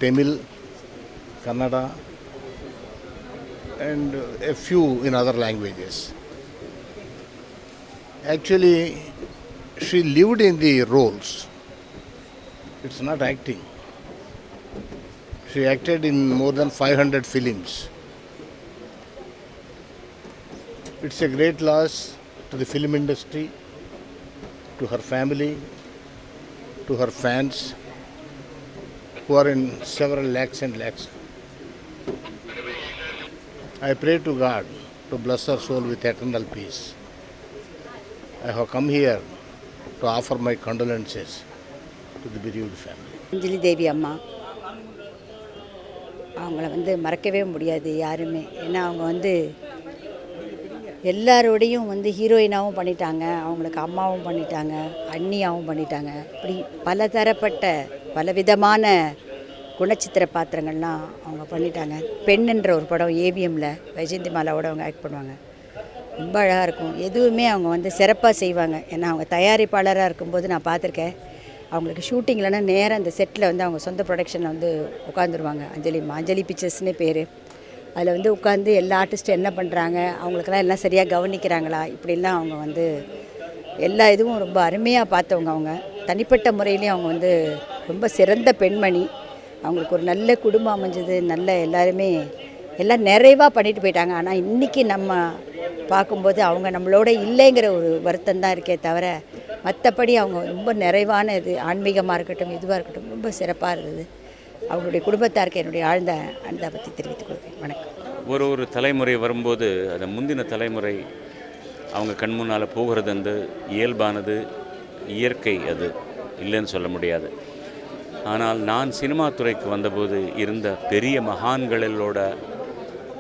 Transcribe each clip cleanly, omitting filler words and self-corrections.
Tamil, Kannada, and a few in other languages. Actually, she lived in the roles. It's not acting. She acted in more than 500 films. It's a great loss to the film industry, to her family, to her fans, who are in several lakhs and lakhs. I pray to God to bless her soul with eternal peace. I have come here to offer my condolences to the bereaved family. அஞ்சலி தேவி அம்மா அவங்கள மறக்கவே முடியாது யாருமே. ஏன்னா அவங்க எல்லாரோடையும் ஹீரோயினாகவும் பண்ணிட்டாங்க, அவங்களுக்கு அம்மாவும் பண்ணிட்டாங்க, அண்ணியாகவும் பண்ணிட்டாங்க. இப்படி பலதரப்பட்ட பலவிதமான குணச்சித்திர பாத்திரங்கள்லாம் அவங்க பண்ணிட்டாங்க. பெண்ணுன்ற ஒரு படம் ஏவிஎம்மில் வைஜெயந்தி மாலாவோட அவங்க ஆக்ட் பண்ணுவாங்க. ரொம்ப அழகாக இருக்கும். எதுவுமே அவங்க சிறப்பாக செய்வாங்க. ஏன்னா அவங்க தயாரிப்பாளராக இருக்கும்போது நான் பார்த்துருக்கேன். அவங்களுக்கு ஷூட்டிங்லன்னா நேராக அந்த செட்டில் அவங்க சொந்த ப்ரொடக்ஷனில் உட்காந்துருவாங்க. அஞ்சலி பிக்சர்ஸ்னே பேர். அதில் உட்காந்து எல்லா ஆர்டிஸ்ட்டும் என்ன பண்ணுறாங்க, அவங்களுக்கெல்லாம் எல்லாம் சரியாக கவனிக்கிறாங்களா, இப்படிலாம் அவங்க எல்லா இதுவும் ரொம்ப அருமையாக பார்த்தவங்க. அவங்க தனிப்பட்ட முறையிலையும் அவங்க ரொம்ப சிறந்த பெண்மணி. அவங்களுக்கு ஒரு நல்ல குடும்பம் அமைஞ்சது, நல்ல எல்லாருமே எல்லாம் நிறைவாக பண்ணிட்டு போயிட்டாங்க. ஆனால் இன்றைக்கி நம்ம பார்க்கும்போது அவங்க நம்மளோட இல்லைங்கிற ஒரு வருத்தம் தான் இருக்கே தவிர, மற்றபடி அவங்க ரொம்ப நிறைவான இது ஆன்மீகமாக இருக்கட்டும், இதுவாக இருக்கட்டும், ரொம்ப சிறப்பாக இருந்தது. அவங்களுடைய குடும்பத்தாருக்கு என்னுடைய ஆழ்ந்த அனுதாபத்தை தெரிவித்துக் கொள்கிறேன். வணக்கம். ஒரு தலைமுறை வரும்போது அந்த முந்தின தலைமுறை அவங்க கண் முன்னால் போகிறது இயல்பானது, இயற்கை, அது இல்லைன்னு சொல்ல முடியாது. ஆனால் நான் சினிமா துறைக்கு வந்தபோது இருந்த பெரிய மகான்களோட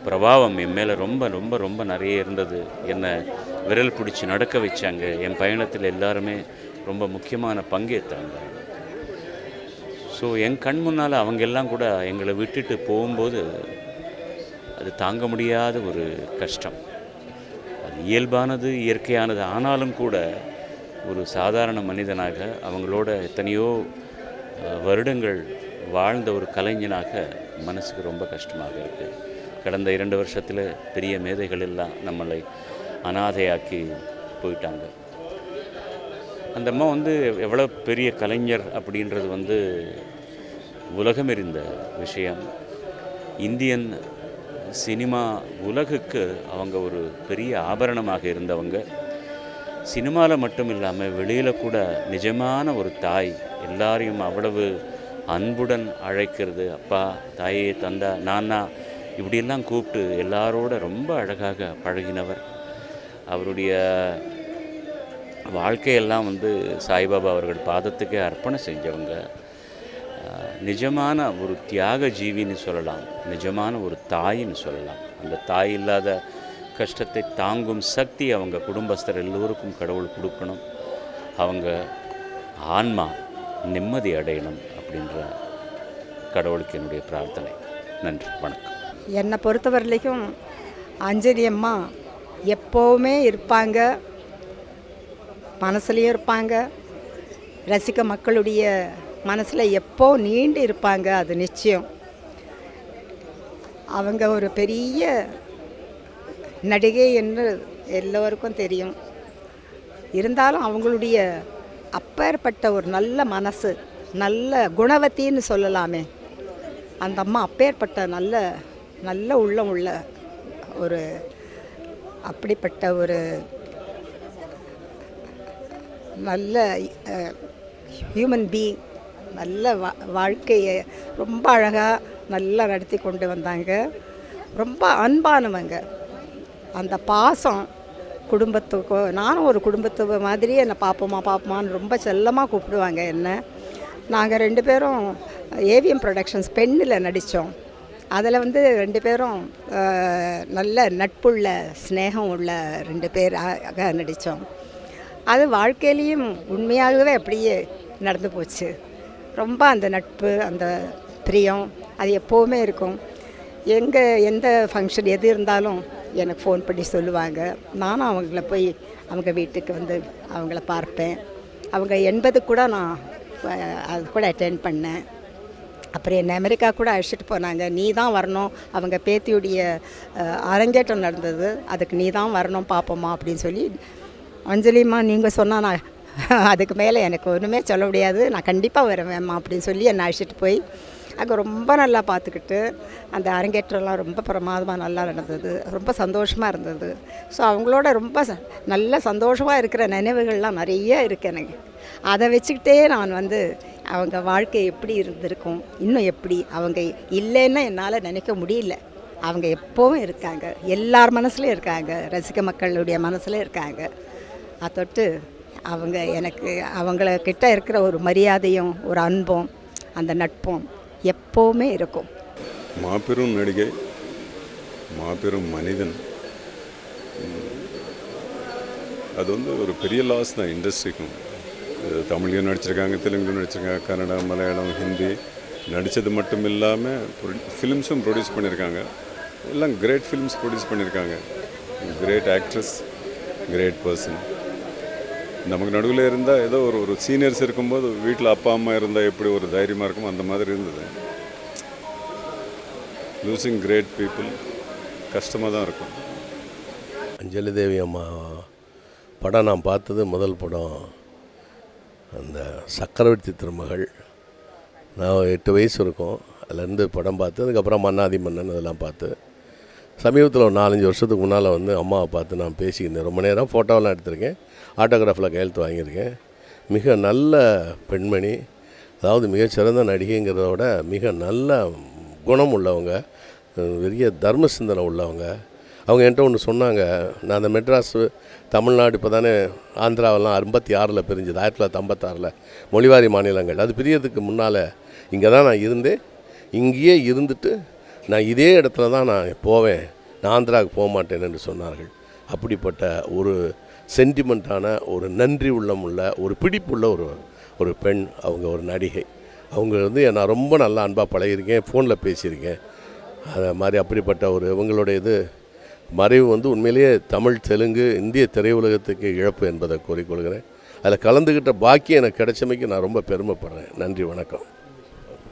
பிரபாவம் என் மேலே ரொம்ப ரொம்ப ரொம்ப நிறைய இருந்தது. என்னை விரல் பிடிச்சி நடக்க வச்சாங்க. என் பயணத்தில் எல்லாருமே ரொம்ப முக்கியமான பங்கேற்றாங்க. ஸோ என் கண் முன்னால் அவங்க எல்லாம் கூட எங்களை விட்டுட்டு போகும்போது அது தாங்க முடியாத ஒரு கஷ்டம். அது இயல்பானது, இயற்கையானது. ஆனாலும் கூட ஒரு சாதாரண மனிதனாக அவங்களோட எத்தனையோ வருடங்கள் வாழ்ந்த ஒரு கலைஞனாக மனசுக்கு ரொம்ப கஷ்டமாக இருக்குது. கடந்த 2 வருஷத்தில் பெரிய மேதைகள் எல்லாம் நம்மளை அனாதையாக்கி போயிட்டாங்க. அந்த அம்மா எவ்வளோ பெரிய கலைஞர் அப்படின்றது உலகமெறிந்த விஷயம். இந்தியன் சினிமா உலகுக்கு அவங்க ஒரு பெரிய ஆபரணமாக இருந்தவங்க. சினிமாவில் மட்டும் இல்லாமல் வெளியில் கூட நிஜமான ஒரு தாய். எல்லாரையும் அவ்வளவு அன்புடன் அழைக்கிறது. அப்பா, தாயே, தந்தா, நானா இப்படியெல்லாம் கூப்பிட்டு எல்லாரோட ரொம்ப அழகாக பழகினவர். அவருடைய வாழ்க்கையெல்லாம் சாய்பாபா அவர்கள் பாதத்துக்கே அர்ப்பணம் செஞ்சவங்க. நிஜமான ஒரு தியாக ஜீவின்னு சொல்லலாம், நிஜமான ஒரு தாயின்னு சொல்லலாம். அந்த தாய் இல்லாத கஷ்டத்தை தாங்கும் சக்தி அவங்க குடும்பஸ்தர் எல்லோருக்கும் கடவுள் கொடுக்கணும். அவங்க ஆன்மா நிம்மதி அடையணும் அப்படின்ற கடவுளுக்கு என்னுடைய பிரார்த்தனை. நன்றி, வணக்கம். என்னை பொறுத்தவரையிலையும் அஞ்சலி அம்மா எப்போவுமே இருப்பாங்க, மனசுலேயும் இருப்பாங்க, ரசிக்க மக்களுடைய மனசில் எப்போ நீண்டு இருப்பாங்க, அது நிச்சயம். அவங்க ஒரு பெரிய நடிகை என்று எல்லோருக்கும் தெரியும். இருந்தாலும் அவங்களுடைய அப்பேற்பட்ட ஒரு நல்ல மனசு, நல்ல குணவத்தின்னு சொல்லலாமே, அந்த அம்மா அப்பேற்பட்ட நல்ல நல்ல உள்ளம் உள்ள ஒரு அப்படிப்பட்ட ஒரு நல்ல ஹியூமன் பீயிங். நல்ல வாழ்க்கையை ரொம்ப அழகாக நல்லா நடத்தி கொண்டு வந்தாங்க. ரொம்ப அன்பானவங்க. அந்த பாசம் குடும்பத்துக்கோ, நானும் ஒரு குடும்பத்து மாதிரியே என்னை பாப்போமான்னு ரொம்ப செல்லமாக கூப்பிடுவாங்க என்ன. நாங்கள் 2 பேரும் ஏவிஎம் ப்ரொடக்ஷன்ஸ் பெண்ணில் நடித்தோம். அதில் 2 பேரும் நல்ல நட்புள்ள ஸ்நேகம் உள்ள 2 பேராக நடித்தோம். அது வாழ்க்கையிலையும் உண்மையாகவே அப்படியே நடந்து போச்சு. ரொம்ப அந்த நட்பு, அந்த பிரியம் அது எப்போவுமே இருக்கும். எந்த ஃபங்க்ஷன் எது இருந்தாலும் எனக்கு ஃபோன் பண்ணி சொல்லுவாங்க. நானும் அவங்கள போய் அவங்க வீட்டுக்கு அவங்கள பார்ப்பேன். அவங்க 80 கூட நான் அது கூட அட்டெண்ட் பண்ணேன். அப்புறம் என்னை அமெரிக்கா கூட அழைச்சிட்டு போனாங்க. நீ தான் வரணும், அவங்க பேத்தியுடைய அரங்கேற்றம் நடந்தது, அதுக்கு நீ தான் வரணும் பார்ப்போம்மா அப்படின்னு சொல்லி. அஞ்சலிம்மா நீங்கள் சொன்னால் நான் அதுக்கு மேலே எனக்கு ஒன்றுமே சொல்ல முடியாது, நான் கண்டிப்பாக வருவேம்மா அப்படின்னு சொல்லி என்னை அழைச்சிட்டு போய் அங்கே ரொம்ப நல்லா பார்த்துக்கிட்டு அந்த அரங்கேற்றம்லாம் ரொம்ப பிரமாதமாக நல்லா நடந்தது. ரொம்ப சந்தோஷமாக இருந்தது. ஸோ அவங்களோட ரொம்ப நல்ல சந்தோஷமாக இருக்கிற நினைவுகள்லாம் நிறைய இருக்குது எனக்கு. அதை வச்சுக்கிட்டே நான் வந்து அவங்க வாழ்க்கை எப்படி இருந்திருக்கும், இன்னும் எப்படி அவங்க இல்லைன்னு என்னால் நினைக்க முடியல. அவங்க எப்போவும் இருக்காங்க, எல்லார் மனசுலையும் இருக்காங்க, ரசிக மக்களுடைய மனசில் இருக்காங்க. அதொட்டு அவங்க எனக்கு அவங்கள கிட்ட இருக்கிற ஒரு மரியாதையும் ஒரு அன்பும் அந்த நட்பும் எப்போவுமே இருக்கும். மாபெரும் நடிகை, மாபெரும் மனிதன். அது வந்து ஒரு பெரிய லாஸ் தான் இண்டஸ்ட்ரிக்கும். தமிழ்லையும் நடிச்சிருக்காங்க, தெலுங்குலையும் நடிச்சிருக்காங்க, கன்னடா, மலையாளம், ஹிந்தி நடித்தது மட்டும் இல்லாமல் ஃபிலிம்ஸும் ப்ரொடியூஸ் பண்ணியிருக்காங்க. எல்லாம் கிரேட் ஃபிலிம்ஸ் ப்ரொடியூஸ் பண்ணியிருக்காங்க. Great actress, great person. நமக்கு நடுவில் இருந்தால் ஏதோ ஒரு சீனியர்ஸ் இருக்கும்போது வீட்டில் அப்பா அம்மா இருந்தால் எப்படி ஒரு தைரியமாக இருக்கும், அந்த மாதிரி இருந்தது. லூசிங் கிரேட் பீப்புள் கஷ்டமாக தான் இருக்கும். அஞ்சலி தேவி அம்மா படம் நான் பார்த்தது முதல் படம் அந்த சக்கரவர்த்தி திருமகள். நான் 8 வயசு இருக்கும். அதுலேருந்து படம் பார்த்து அதுக்கப்புறம் மன்னாதி மன்னன் அதெல்லாம் பார்த்து சமீபத்தில் ஒரு 4-5 வருஷத்துக்கு முன்னால் வந்து அம்மாவை பார்த்து நான் பேசியிருந்தேன். ரொம்ப நேரம் ஃபோட்டோவெல்லாம் எடுத்திருக்கேன், ஆட்டோகிராஃபில் கையெழுத்து வாங்கியிருக்கேன். மிக நல்ல பெண்மணி, அதாவது மிகச்சிறந்த நடிகைங்கிறத விட மிக நல்ல குணம் உள்ளவங்க, பெரிய தர்ம சிந்தனை உள்ளவங்க. அவங்க என்கிட்ட ஒன்று சொன்னாங்க. நான் அந்த மெட்ராஸு தமிழ்நாடு இப்போ தானே ஆந்திராவெல்லாம் 56 பிரிஞ்சுது, 1956 மொழிவாரி மாநிலங்கள். அது பிரியறதுக்கு முன்னால் இங்கே தான் நான் இருந்தேன். இங்கேயே இருந்துட்டு நான் இதே இடத்துல தான் நான் போவேன், நான் ஆந்திராவுக்கு போக மாட்டேன் என்று சொன்னார்கள். அப்படிப்பட்ட ஒரு சென்டிமெண்ட்டான, ஒரு நன்றி உள்ளம் உள்ள, ஒரு பிடிப்புள்ள ஒரு பெண். அவங்க ஒரு நடிகை. அவங்க வந்து நான் ரொம்ப நல்லா அன்பாக பழகியிருக்கேன், ஃபோனில் பேசியிருக்கேன். அது மாதிரி அப்படிப்பட்ட இவங்களுடைய மறைவு வந்து உண்மையிலேயே தமிழ், தெலுங்கு, இந்திய திரையுலகத்துக்கு இழப்பு என்பதை கூறிக்கொள்கிறேன். அதில் கலந்துக்கிட்ட பாக்கியம் எனக்கு கிடைச்சமைக்கு நான் ரொம்ப பெருமைப்படுறேன். நன்றி, வணக்கம்.